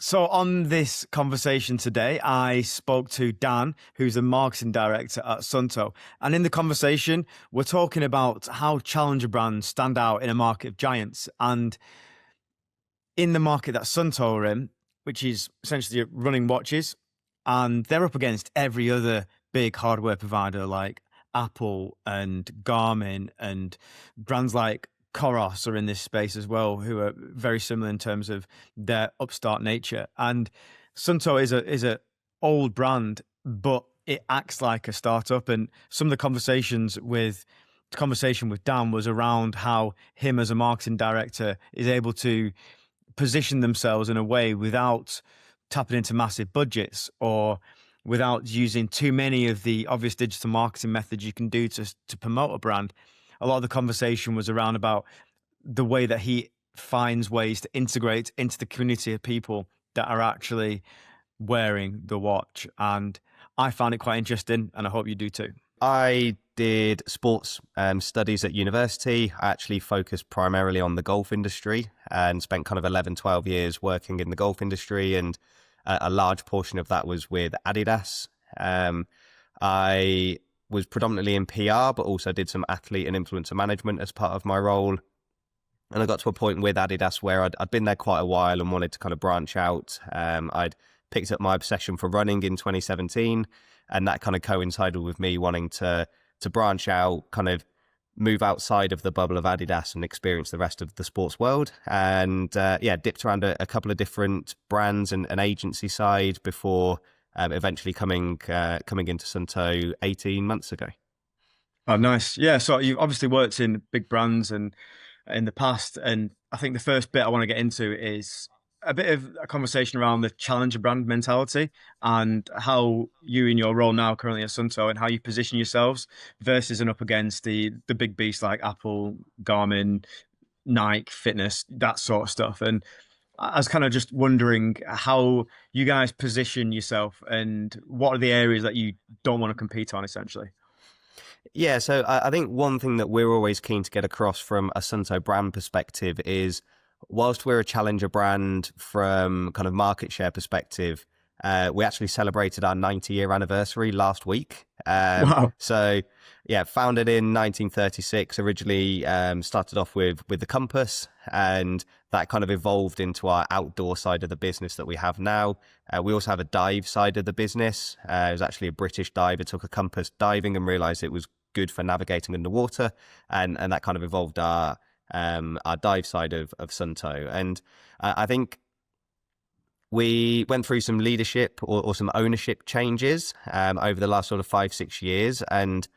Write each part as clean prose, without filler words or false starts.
So on this conversation today, I spoke to Dan, who's the marketing director at Suunto. And in the conversation, we're talking about how challenger brands stand out in a market of giants. And in the market that Suunto are in, which is essentially running watches, and they're up against every other big hardware provider like Apple and Garmin, and brands like Coros are in this space as well, who are very similar in terms of their upstart nature. And Suunto is a old brand, but it acts like a startup. And some of the conversation with Dan was around how him as a marketing director is able to position themselves in a way without tapping into massive budgets or without using too many of the obvious digital marketing methods you can do to promote a brand. A lot of the conversation was around about the way that he finds ways to integrate into the community of people that are actually wearing the watch. And I found it quite interesting, and I hope you do too. I did sports studies at university. I actually focused primarily on the golf industry and spent kind of 11, 12 years working in the golf industry. And a large portion of that was with Adidas. I was predominantly in PR, but also did some athlete and influencer management as part of my role. And I got to a point with Adidas where I'd been there quite a while and wanted to kind of branch out. I'd picked up my obsession for running in 2017, and that kind of coincided with me wanting to branch out, kind of move outside of the bubble of Adidas and experience the rest of the sports world. And dipped around a couple of different brands and agency side before eventually coming into Suunto 18 months ago. Oh, nice. Yeah. So you've obviously worked in big brands and in the past. And I think the first bit I want to get into is a bit of a conversation around the challenger brand mentality and how you in your role now currently at Suunto and how you position yourselves versus and up against the big beasts like Apple, Garmin, Nike, fitness, that sort of stuff. And I was kind of just wondering how you guys position yourself and what are the areas that you don't want to compete on, essentially. Yeah, so I think one thing that we're always keen to get across from a Suunto brand perspective is, whilst we're a challenger brand from kind of market share perspective, we actually celebrated our 90-year anniversary last week. Wow. So, yeah, founded in 1936, originally started off with the compass, and that kind of evolved into our outdoor side of the business that we have now. We also have a dive side of the business. It was actually a British diver took a compass diving and realized it was good for navigating underwater, and that kind of evolved our dive side of Suunto. And I think we went through some leadership or some ownership changes over the last sort of 5-6 years, and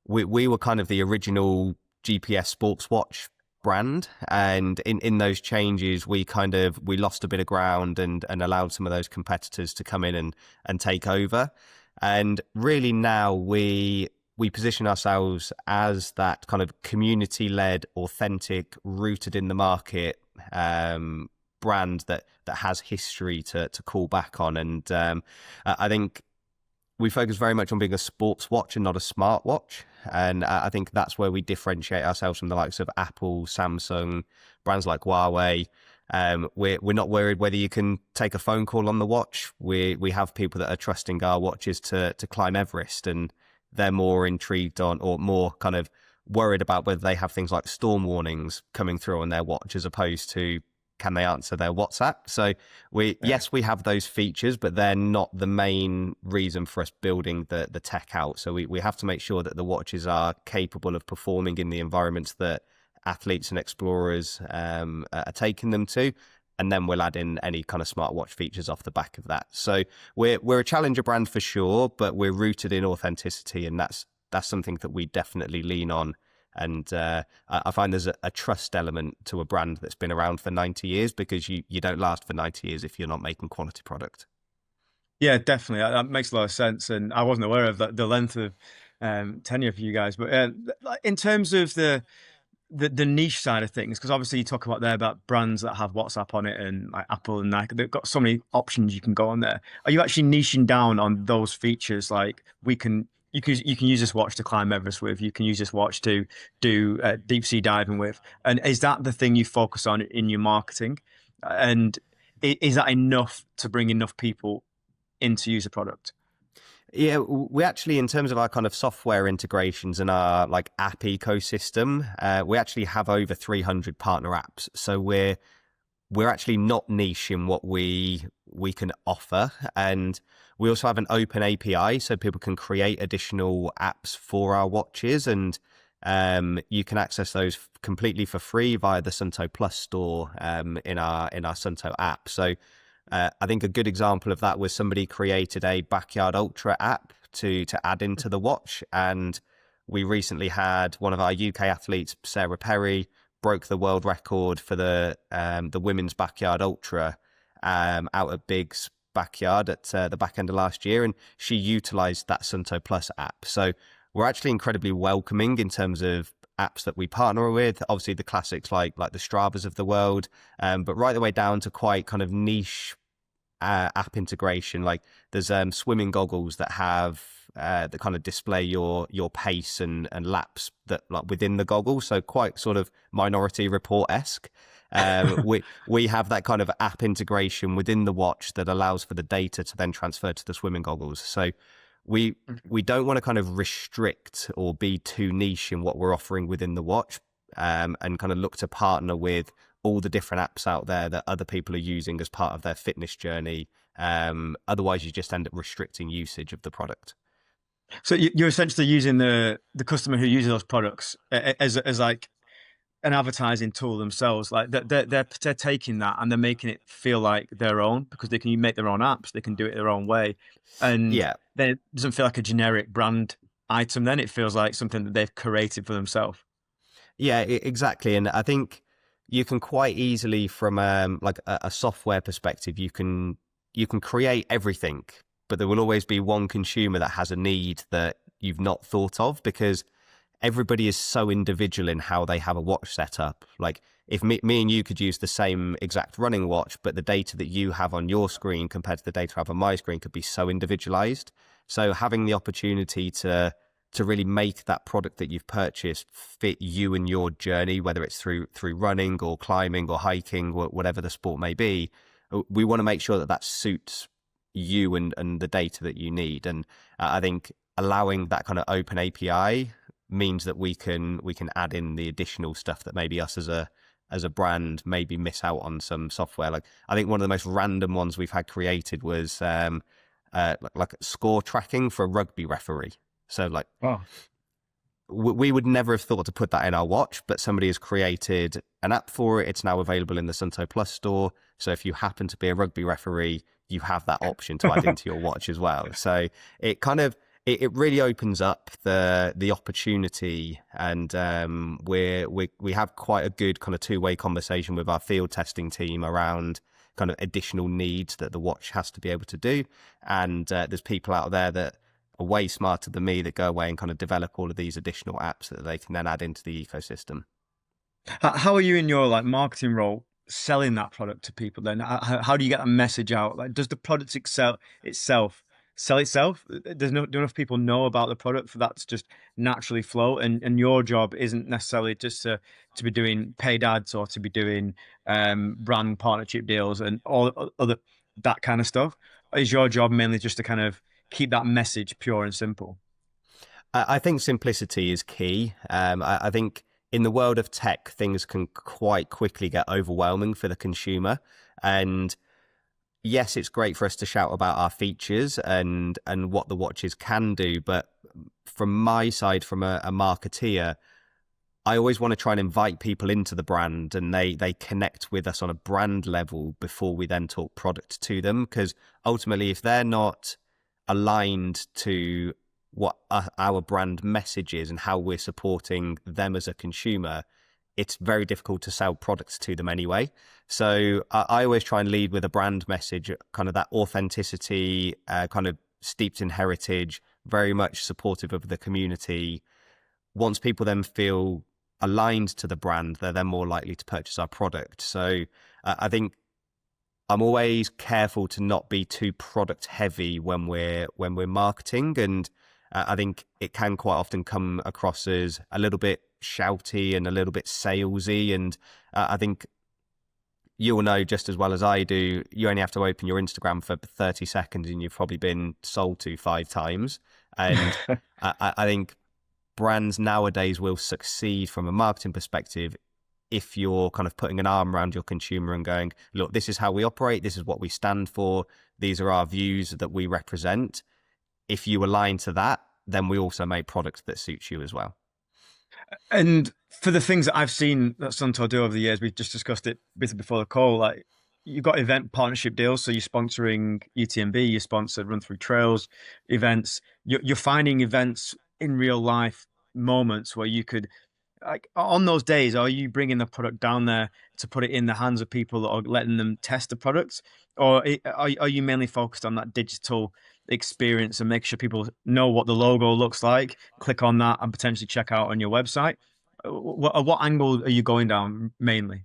we were kind of the original GPS sports watch brand, and in those changes we lost a bit of ground and allowed some of those competitors to come in and take over. And really now we position ourselves as that kind of community-led, authentic, rooted in the market brand that has history to call back on. And I think we focus very much on being a sports watch and not a smart watch. And I think that's where we differentiate ourselves from the likes of Apple, Samsung, brands like Huawei. We're not worried whether you can take a phone call on the watch. We have people that are trusting our watches to climb Everest, and they're more intrigued on, or more kind of worried about whether they have things like storm warnings coming through on their watch as opposed to can they answer their WhatsApp. So yes, we have those features, but they're not the main reason for us building the tech out. So we have to make sure that the watches are capable of performing in the environments that athletes and explorers are taking them to. And then we'll add in any kind of smartwatch features off the back of that. So we're a challenger brand for sure, but we're rooted in authenticity, and that's something that we definitely lean on. And I find there's a trust element to a brand that's been around for 90 years, because you don't last for 90 years if you're not making quality product. Yeah, definitely. That makes a lot of sense. And I wasn't aware of the length of tenure for you guys. But in terms of the niche side of things, because obviously you talk about there about brands that have WhatsApp on it and like Apple and Nike, they've got so many options you can go on there. Are you actually niching down on those features? Like you can use this watch to climb Everest with, you can use this watch to do deep sea diving with. And is that the thing you focus on in your marketing? And is that enough to bring enough people in to use the product? Yeah, we actually, in terms of our kind of software integrations and our like app ecosystem, we actually have over 300 partner apps. So we're actually not niche in what we can offer, and we also have an open API, so people can create additional apps for our watches, and you can access those completely for free via the Suunto Plus store in our Suunto app. So I think a good example of that was somebody created a Backyard Ultra app to add into the watch, and we recently had one of our UK athletes, Sarah Perry, broke the world record for the women's Backyard Ultra out at Big's backyard at the back end of last year, and she utilized that Suunto Plus app. So we're actually incredibly welcoming in terms of apps that we partner with. Obviously, the classics like the Stravas of the world, but right the way down to quite kind of niche app integration. Like there's swimming goggles that have that kind of display your pace and laps that like within the goggle, so quite sort of Minority Report-esque. We have that kind of app integration within the watch that allows for the data to then transfer to the swimming goggles. So we don't want to kind of restrict or be too niche in what we're offering within the watch, and kind of look to partner with all the different apps out there that other people are using as part of their fitness journey. Otherwise, you just end up restricting usage of the product. So you're essentially using the customer who uses those products as like an advertising tool themselves. Like they're taking that and they're making it feel like their own, because they can make their own apps, they can do it their own way, and Yeah, then it doesn't feel like a generic brand item. Then it feels like something that they've created for themselves. yeah, exactly. And I think you can quite easily, from like a software perspective, you can create everything, but there will always be one consumer that has a need that you've not thought of, because everybody is so individual in how they have a watch set up. Like if me and you could use the same exact running watch, but the data that you have on your screen compared to the data I have on my screen could be so individualized. So having the opportunity to really make that product that you've purchased fit you and your journey, whether it's through running or climbing or hiking, or whatever the sport may be, we want to make sure that that suits you and the data that you need. And I think allowing that kind of open API means that we can add in the additional stuff that maybe us as a brand maybe miss out on some software. Like I think one of the most random ones we've had created was like score tracking for a rugby referee. So like Oh, we would never have thought to put that in our watch, but somebody has created an app for it. It's now available in the Suunto Plus store. So if you happen to be a rugby referee, you have that option to add into your watch as well. So it kind of it really opens up the opportunity, and we have quite a good kind of two-way conversation with our field testing team around kind of additional needs that the watch has to be able to do. And there's people out there that are way smarter than me that go away and kind of develop all of these additional apps that they can then add into the ecosystem. how are you in your like marketing role selling that product to people then? How do you get a message out? Like, does the product itself sell itself? There's no, do enough people know about the product for that to just naturally flow? And your job isn't necessarily just to be doing paid ads or to be doing brand partnership deals and all other that kind of stuff. Is your job mainly just to kind of keep that message pure and simple? I think simplicity is key. I think in the world of tech, things can quite quickly get overwhelming for the consumer. And yes, it's great for us to shout about our features and what the watches can do. But from my side, from a marketeer, I always want to try and invite people into the brand, and they connect with us on a brand level before we then talk product to them. Because ultimately, if they're not aligned to what our brand message is and how we're supporting them as a consumer, it's very difficult to sell products to them anyway. So I always try and lead with a brand message, kind of that authenticity, kind of steeped in heritage, very much supportive of the community. Once people then feel aligned to the brand, they're then more likely to purchase our product. So I think I'm always careful to not be too product heavy when we're marketing, and I think it can quite often come across as a little bit shouty and a little bit salesy. And I think you'll know just as well as I do, you only have to open your Instagram for 30 seconds and you've probably been sold to 5 times. And I think brands nowadays will succeed from a marketing perspective if you're kind of putting an arm around your consumer and going, look, this is how we operate, this is what we stand for, these are our views that we represent. If you align to that, then we also make products that suit you as well. And for the things that I've seen that Suunto do over the years, we've just discussed it a bit before the call. Like you've got event partnership deals, so you're sponsoring UTMB, you sponsored Run Through Trails events. You're finding events in real life moments where you could, like on those days, are you bringing the product down there to put it in the hands of people or letting them test the products, or are you mainly focused on that digital experience and make sure people know what the logo looks like, click on that, and potentially check out on your website? What angle are you going down mainly?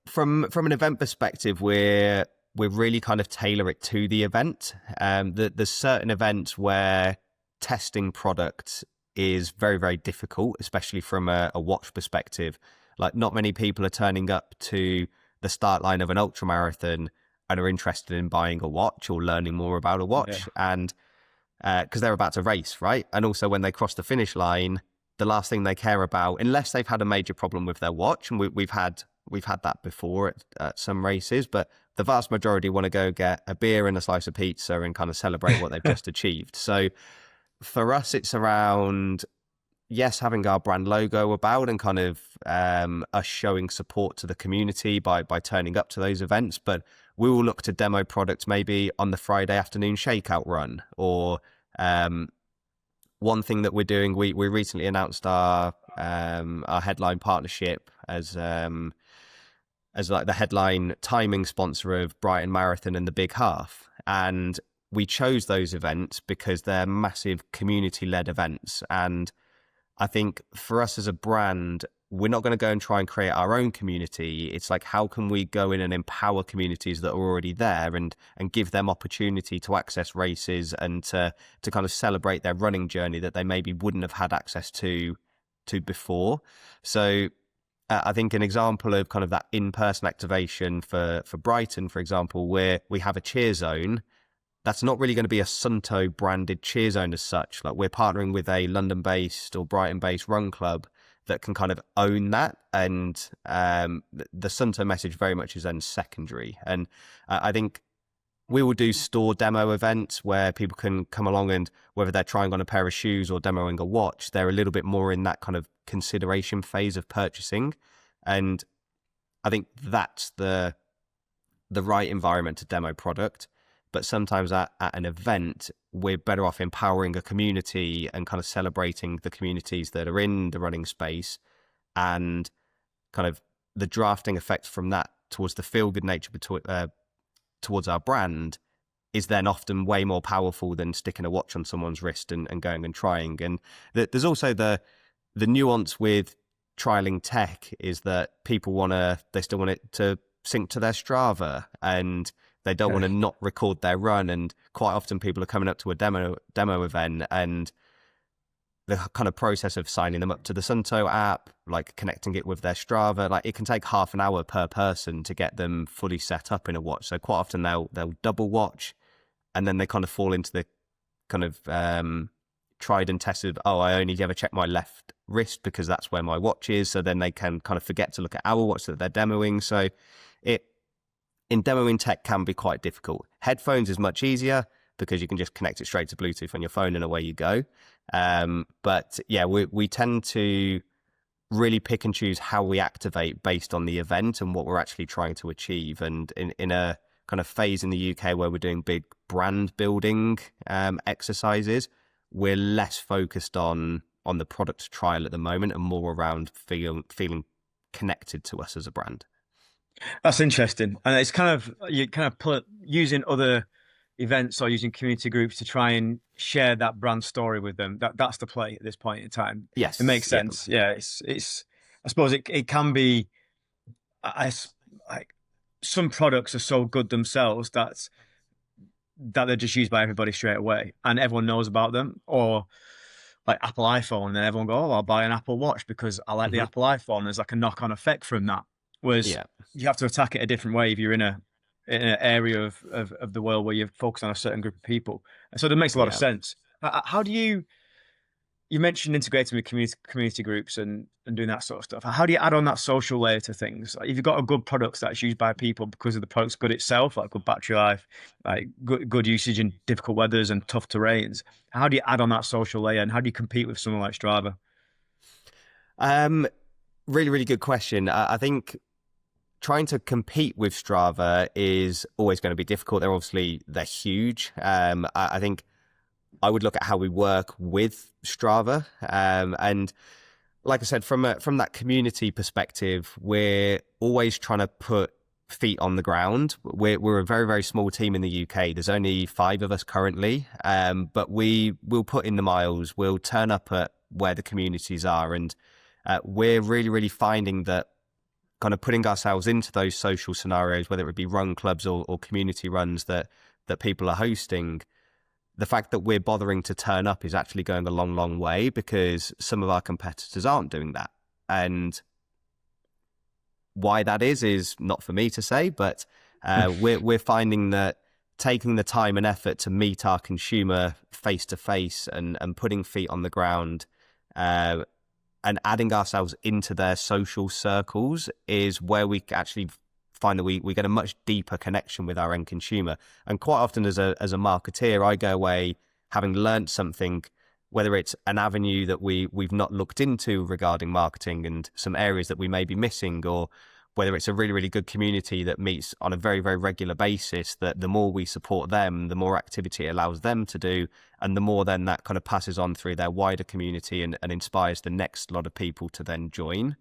From an event perspective, we're really kind of tailor it to the event. There's certain events where testing product is very, very difficult, especially from a watch perspective. Like not many people are turning up to the start line of an ultra marathon and are interested in buying a watch or learning more about a watch, and because they're about to race, right? And also when they cross the finish line, the last thing they care about, unless they've had a major problem with their watch, and we've had that before at some races, but the vast majority want to go get a beer and a slice of pizza and kind of celebrate what they've just achieved. So for us, it's around, yes, having our brand logo about and kind of us showing support to the community by turning up to those events. But we will look to demo products maybe on the Friday afternoon shakeout run. Or one thing that we're doing, we recently announced our headline partnership as like the headline timing sponsor of Brighton Marathon and the Big Half. And we chose those events because they're massive community-led events. And I think for us as a brand, we're not going to go and try and create our own community. It's like, how can we go in and empower communities that are already there and give them opportunity to access races and to kind of celebrate their running journey that they maybe wouldn't have had access to before. So I think an example of kind of that in-person activation for Brighton, for example, where we have a cheer zone, that's not really going to be a Suunto branded cheer zone as such. Like we're partnering with a London-based or Brighton-based run club that can kind of own that. And the Suunto message very much is then secondary. And I think we will do store demo events where people can come along and whether they're trying on a pair of shoes or demoing a watch, they're a little bit more in that kind of consideration phase of purchasing. And I think that's the right environment to demo product. But sometimes at an event, we're better off empowering a community and kind of celebrating the communities that are in the running space, and kind of the drafting effect from that towards the feel-good nature towards our brand is then often way more powerful than sticking a watch on someone's wrist and going and trying. And there's also the nuance with trialing tech is that people they still want it to sync to their Strava, and they don't want to not record their run. And quite often people are coming up to a demo event, and the kind of process of signing them up to the Suunto app, like connecting it with their Strava, like it can take half an hour per person to get them fully set up in a watch. So quite often they'll double watch, and then they kind of fall into the kind of tried and tested, oh, I only ever check my left wrist because that's where my watch is. So then they can kind of forget to look at our watch that they're demoing. So in demoing tech can be quite difficult. Headphones is much easier because you can just connect it straight to Bluetooth on your phone and away you go. But yeah, we tend to really pick and choose how we activate based on the event and what we're actually trying to achieve. And in a kind of phase in the UK where we're doing big brand building exercises, we're less focused on the product trial at the moment and more around feeling connected to us as a brand. That's interesting, and it's kind of you kind of using other events or using community groups to try and share that brand story with them. That's the play at this point in time. Yes, It makes sense. Yeah, it's I suppose it can be. Like some products are so good themselves that they're just used by everybody straight away, and everyone knows about them. Or like Apple iPhone, and everyone go, "Oh, I'll buy an Apple Watch because I like the Apple iPhone." There's like a knock-on effect from that. Whereas Yeah. you have to attack it a different way if you're in an area of the world where you're focused on a certain group of people. And so that makes a lot of Yeah. sense. How do you mentioned integrating with community groups and doing that sort of stuff. How do you add on that social layer to things? Like if you've got a good product that's used by people because of the product's good itself, like good battery life, like good usage in difficult weathers and tough terrains, how do you add on that social layer and how do you compete with someone like Strava? Um, really, really good question. I think trying to compete with Strava is always going to be difficult. They're huge. I think I would look at how we work with Strava. And like I said, from that community perspective, we're always trying to put feet on the ground. We're a very, very small team in the UK. There's only 5 of us currently, but we will put in the miles. We'll turn up at where the communities are, and we're really, really finding that kind of putting ourselves into those social scenarios, whether it be run clubs or community runs that people are hosting, the fact that we're bothering to turn up is actually going a long, long way because some of our competitors aren't doing that. And why that is not for me to say, but we're finding that taking the time and effort to meet our consumer face to face and putting feet on the ground and adding ourselves into their social circles is where we actually find that we get a much deeper connection with our end consumer. And quite often as a marketeer, I go away having learned something, whether it's an avenue that we've not looked into regarding marketing and some areas that we may be missing, or whether it's a really, really good community that meets on a very, very regular basis, that the more we support them, the more activity it allows them to do, and the more then that kind of passes on through their wider community and inspires the next lot of people to then join.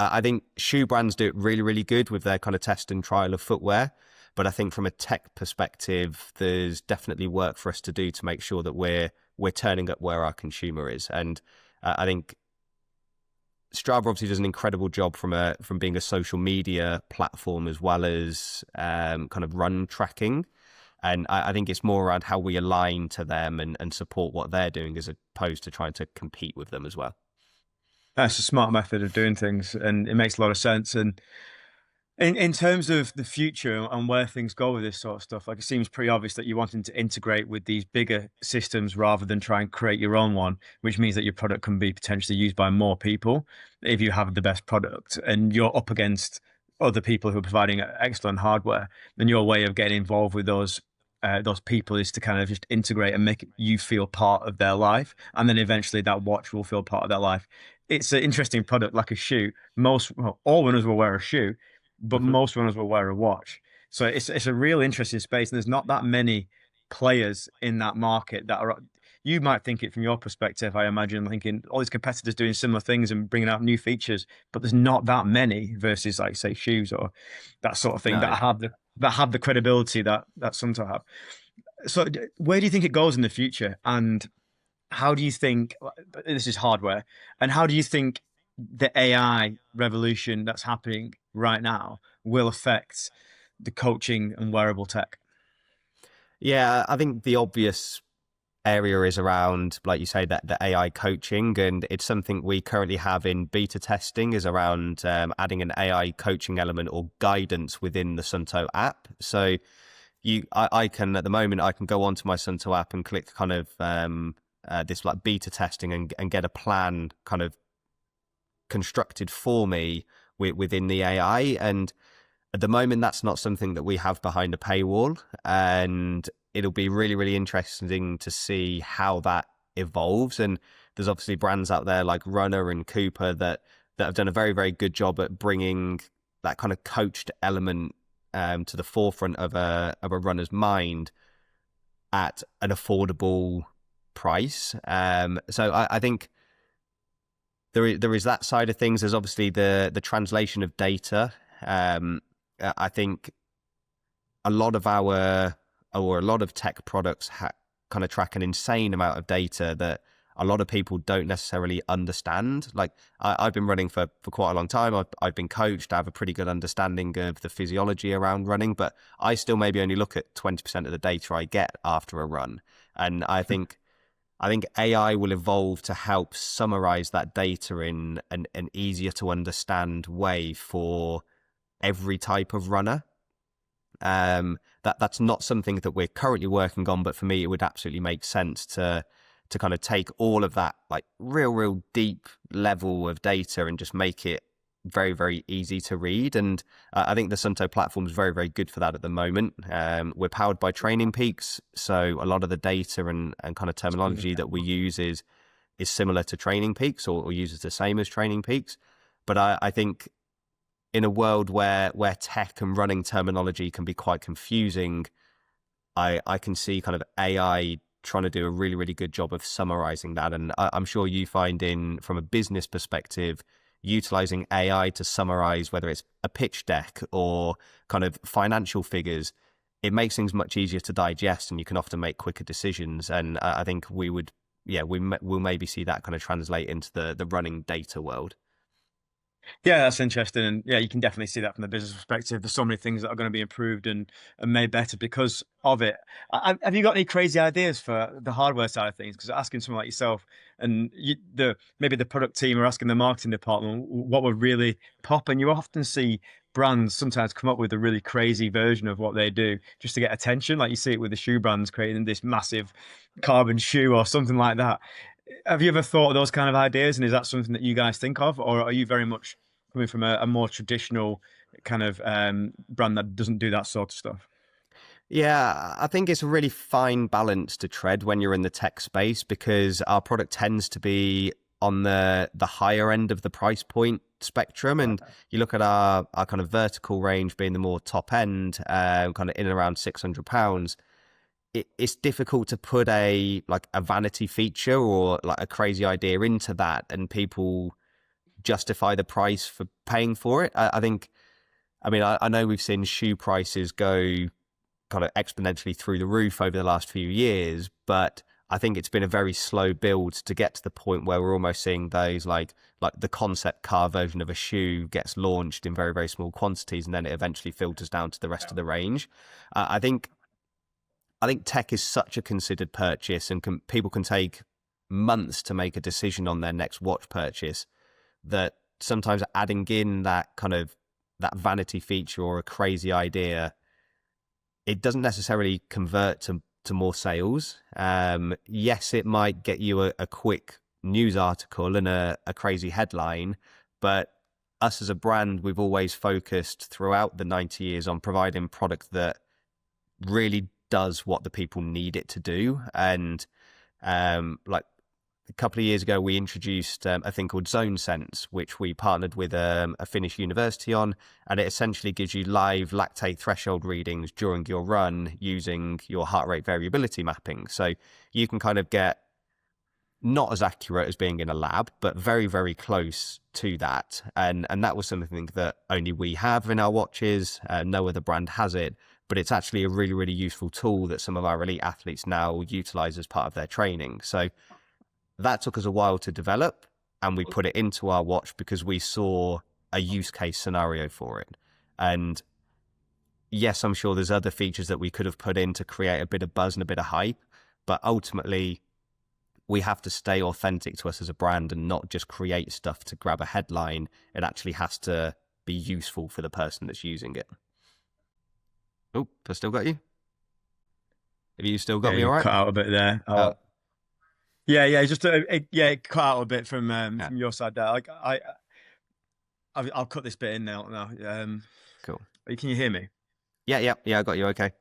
I think shoe brands do it really, really good with their kind of test and trial of footwear. But I think from a tech perspective, there's definitely work for us to do to make sure that we're turning up where our consumer is. And I think Strava obviously does an incredible job from being a social media platform as well as kind of run tracking. And I think it's more around how we align to them and support what they're doing as opposed to trying to compete with them as well. That's a smart method of doing things, and it makes a lot of sense. And in terms of the future and where things go with this sort of stuff, like it seems pretty obvious that you're wanting to integrate with these bigger systems rather than try and create your own one, which means that your product can be potentially used by more people if you have the best product and you're up against other people who are providing excellent hardware. Then your way of getting involved with those people is to kind of just integrate and make you feel part of their life, and then eventually that watch will feel part of their life. It's an interesting product, like a shoe. All runners will wear a shoe, but Hmm. most runners will wear a watch. So it's a real interesting space, and there's not that many players in that market that are. You might think it from your perspective, I imagine, thinking all these competitors doing similar things and bringing out new features, but there's not that many versus, like, say, shoes or that sort of thing No. that have the credibility that Suunto have. So, where do you think it goes in the future, and how do you think this is hardware, and how do you think the AI revolution that's happening right now will affect the coaching and wearable tech? Yeah, I think the obvious area is around, like you say, that the AI coaching, and it's something we currently have in beta testing is around adding an AI coaching element or guidance within the Suunto app. So I can at the moment I can go onto my Suunto app and click kind of this like beta testing and get a plan kind of constructed for me within the AI. And at the moment, that's not something that we have behind a paywall, and it'll be really, really interesting to see how that evolves. And there's obviously brands out there like Runner and Cooper that have done a very, very good job at bringing that kind of coached element to the forefront of a runner's mind at an affordable price. So I think there is that side of things. There's obviously the translation of data. I think a lot of tech products kind of track an insane amount of data that a lot of people don't necessarily understand. Like I've been running for quite a long time. I've been coached. I have a pretty good understanding of the physiology around running, but I still maybe only look at 20% of the data I get after a run. And I think I think AI will evolve to help summarize that data in an easier to understand way for every type of runner. That's not something that we're currently working on, but for me, it would absolutely make sense to kind of take all of that like real deep level of data and just make it very easy to read. And I think the Suunto platform is very good for that at the moment. We're powered by Training Peaks, so a lot of the data and kind of terminology that we use is similar to Training Peaks or uses the same as Training Peaks. But I think in a world where tech and running terminology can be quite confusing, I can see kind of AI trying to do a really good job of summarizing that. And I'm sure you find from a business perspective, utilizing AI to summarize whether it's a pitch deck or kind of financial figures, it makes things much easier to digest and you can often make quicker decisions. And I think we'll maybe see that kind of translate into the running data world. Yeah, that's interesting. And yeah, you can definitely see that from the business perspective. There's so many things that are going to be improved and made better because of it. Have you got any crazy ideas for the hardware side of things? Because asking someone like yourself and maybe the product team or asking the marketing department what would really pop, and you often see brands sometimes come up with a really crazy version of what they do just to get attention. Like you see it with the shoe brands creating this massive carbon shoe or something like that. Have you ever thought of those kind of ideas, and is that something that you guys think of, or are you very much coming from a more traditional kind of brand that doesn't do that sort of stuff? Yeah, I think it's a really fine balance to tread when you're in the tech space because our product tends to be on the higher end of the price point spectrum. And you look at our kind of vertical range being the more top end, kind of in and around £600. It's difficult to put a vanity feature or like a crazy idea into that and people justify the price for paying for it. I know we've seen shoe prices go kind of exponentially through the roof over the last few years, but I think it's been a very slow build to get to the point where we're almost seeing those like the concept car version of a shoe gets launched in very small quantities and then it eventually filters down to the rest of the range. I think tech is such a considered purchase and people can take months to make a decision on their next watch purchase that sometimes adding in that kind of that vanity feature or a crazy idea, it doesn't necessarily convert to more sales. Yes, it might get you a quick news article and a crazy headline, but us as a brand, we've always focused throughout the 90 years on providing product that really does what the people need it to do. And like a couple of years ago, we introduced a thing called Zone Sense, which we partnered with a Finnish university on, and it essentially gives you live lactate threshold readings during your run using your heart rate variability mapping. So you can kind of get not as accurate as being in a lab, but very close to that. And that was something that only we have in our watches. No other brand has it, but it's actually a really useful tool that some of our elite athletes now utilize as part of their training. So that took us a while to develop, and we put it into our watch because we saw a use case scenario for it. And yes, I'm sure there's other features that we could have put in to create a bit of buzz and a bit of hype, but ultimately we have to stay authentic to us as a brand and not just create stuff to grab a headline. It actually has to be useful for the person that's using it. Oh, I still got you? Have you still got Yeah, me you all right? cut out a bit there. Oh, Yeah. Just it cut out a bit from yeah, your side there. Like I'll cut this bit in now. cool. Can you hear me? Yeah, I got you. Okay,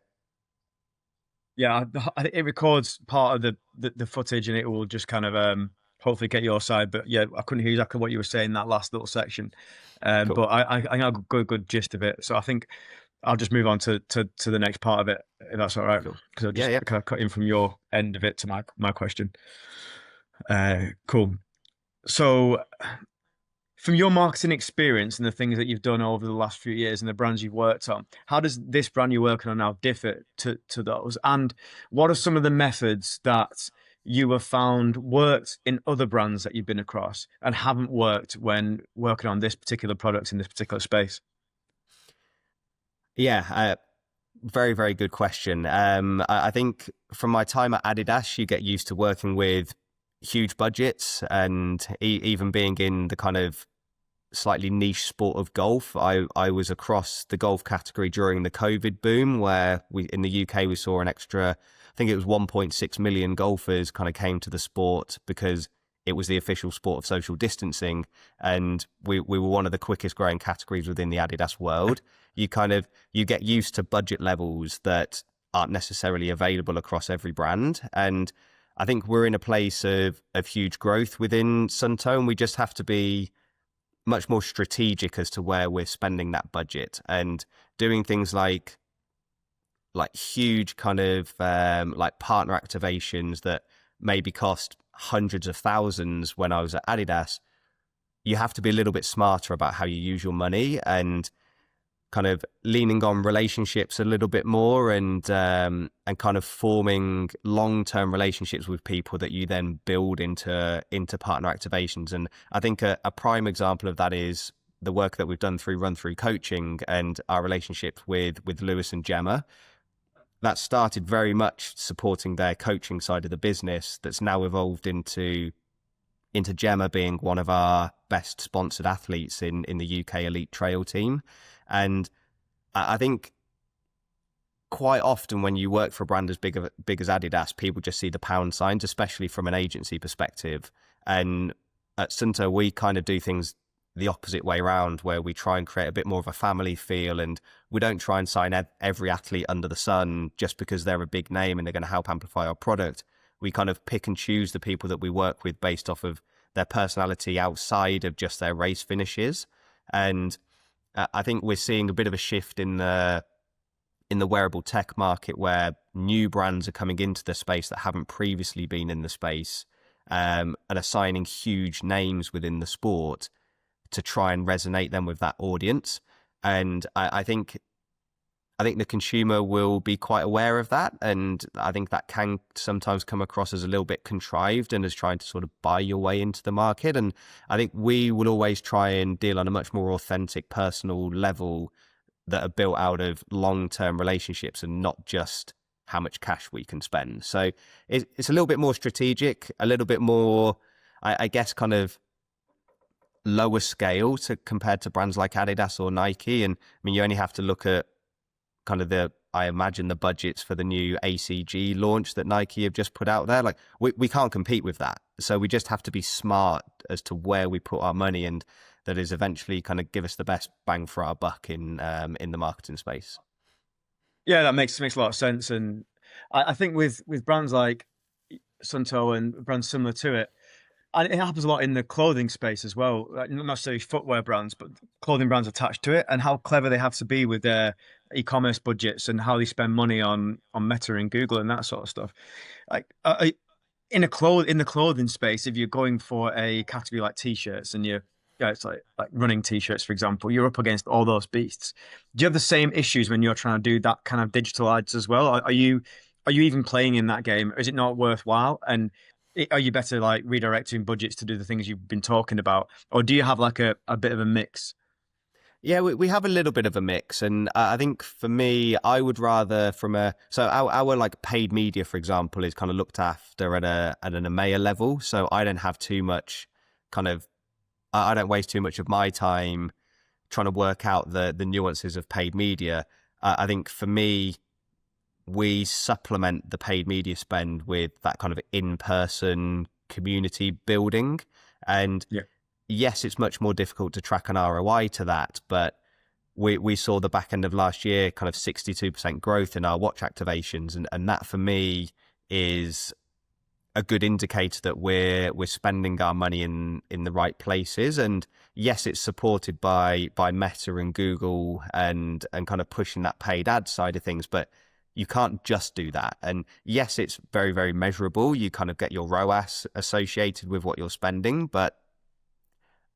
Yeah, it records part of the footage and it will just kind of hopefully get your side. But yeah, I couldn't hear exactly what you were saying in that last little section. cool, But I got a good gist of it. So I think I'll just move on to the next part of it, if that's all right. cool. Because I Yeah, just yeah. kind of cut in from your end of it to my question. Cool. So from your marketing experience and the things that you've done over the last few years and the brands you've worked on, how does this brand you're working on now differ to those? And what are some of the methods that you have found worked in other brands that you've been across and haven't worked when working on this particular product in this particular space? Yeah, Very, very good question. I think from my time at Adidas, you get used to working with huge budgets, and even being in the kind of slightly niche sport of golf. I was across the golf category during the COVID boom, where we in the UK we saw an extra, I think it was 1.6 million golfers kind of came to the sport because it was the official sport of social distancing, and we were one of the quickest growing categories within the Adidas world. You get used to budget levels that aren't necessarily available across every brand, and I think we're in a place of huge growth within Suunto, and we just have to be much more strategic as to where we're spending that budget, and doing things like huge kind of like partner activations that maybe cost hundreds of thousands when I was at Adidas. You have to be a little bit smarter about how you use your money, and kind of leaning on relationships a little bit more, and kind of forming long-term relationships with people that you then build into partner activations. And I think a prime example of that is the work that we've done through Run Through Coaching and our relationship with Lewis and Gemma. That started very much supporting their coaching side of the business, that's now evolved into Gemma being one of our best sponsored athletes in the UK elite trail team. And I think quite often when you work for a brand as big as Adidas, people just see the pound signs, especially from an agency perspective. And at Suunto, we kind of do things the opposite way around, where we try and create a bit more of a family feel, and we don't try and sign every athlete under the sun just because they're a big name and they're going to help amplify our product. We kind of pick and choose the people that we work with based off of their personality outside of just their race finishes. And I think we're seeing a bit of a shift in the wearable tech market, where new brands are coming into the space that haven't previously been in the space, and are signing huge names within the sport to try and resonate them with that audience. And I think the consumer will be quite aware of that, and I think that can sometimes come across as a little bit contrived and as trying to sort of buy your way into the market. And I think we will always try and deal on a much more authentic, personal level that are built out of long-term relationships and not just how much cash we can spend. So it's a little bit more strategic, a little bit more, I guess, kind of lower scale compared to brands like Adidas or Nike. And I mean, you only have to look at kind of I imagine the budgets for the new ACG launch that Nike have just put out there. Like we can't compete with that. So we just have to be smart as to where we put our money, and that is eventually kind of give us the best bang for our buck in the marketing space. Yeah, that makes a lot of sense. And I think with brands like Suunto and brands similar to it, and it happens a lot in the clothing space as well, like not necessarily footwear brands, but clothing brands attached to it, and how clever they have to be with their e-commerce budgets and how they spend money on Meta and Google and that sort of stuff. Like in the clothing space, if you're going for a category like t-shirts, and it's like running t-shirts, for example, you're up against all those beasts. Do you have the same issues when you're trying to do that kind of digital ads as well? Are you even playing in that game? Is it not worthwhile? And are you better like redirecting budgets to do the things you've been talking about, or do you have like a bit of a mix? Yeah, we have a little bit of a mix, and I think for me, I would rather so our like paid media, for example, is kind of looked after at an EMEA level. So I don't have too much kind of, I don't waste too much of my time trying to work out the nuances of paid media. I think for me, we supplement the paid media spend with that kind of in-person community building. And Yeah. yes, it's much more difficult to track an ROI to that, but we saw the back end of last year kind of 62% growth in our watch activations. And that for me is a good indicator that we're spending our money in the right places. And yes, it's supported by Meta and Google and kind of pushing that paid ad side of things, but you can't just do that. And yes, it's very, very measurable. You kind of get your ROAS associated with what you're spending, but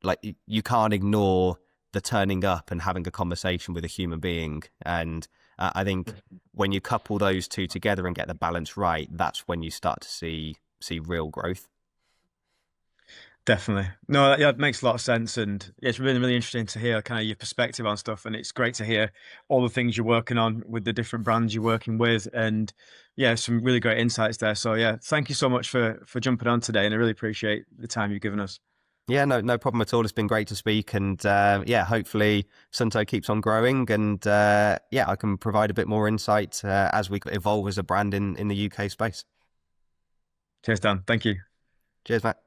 like you can't ignore the turning up and having a conversation with a human being. And I think when you couple those two together and get the balance right, that's when you start to see real growth. Definitely. No, yeah, it makes a lot of sense. And yeah, it's really, really interesting to hear kind of your perspective on stuff. And it's great to hear all the things you're working on with the different brands you're working with. And yeah, some really great insights there. So yeah, thank you so much for jumping on today. And I really appreciate the time you've given us. Yeah, no problem at all. It's been great to speak, and yeah, hopefully Suunto keeps on growing, and yeah, I can provide a bit more insight as we evolve as a brand in the UK space. Cheers, Dan. Thank you. Cheers, Matt.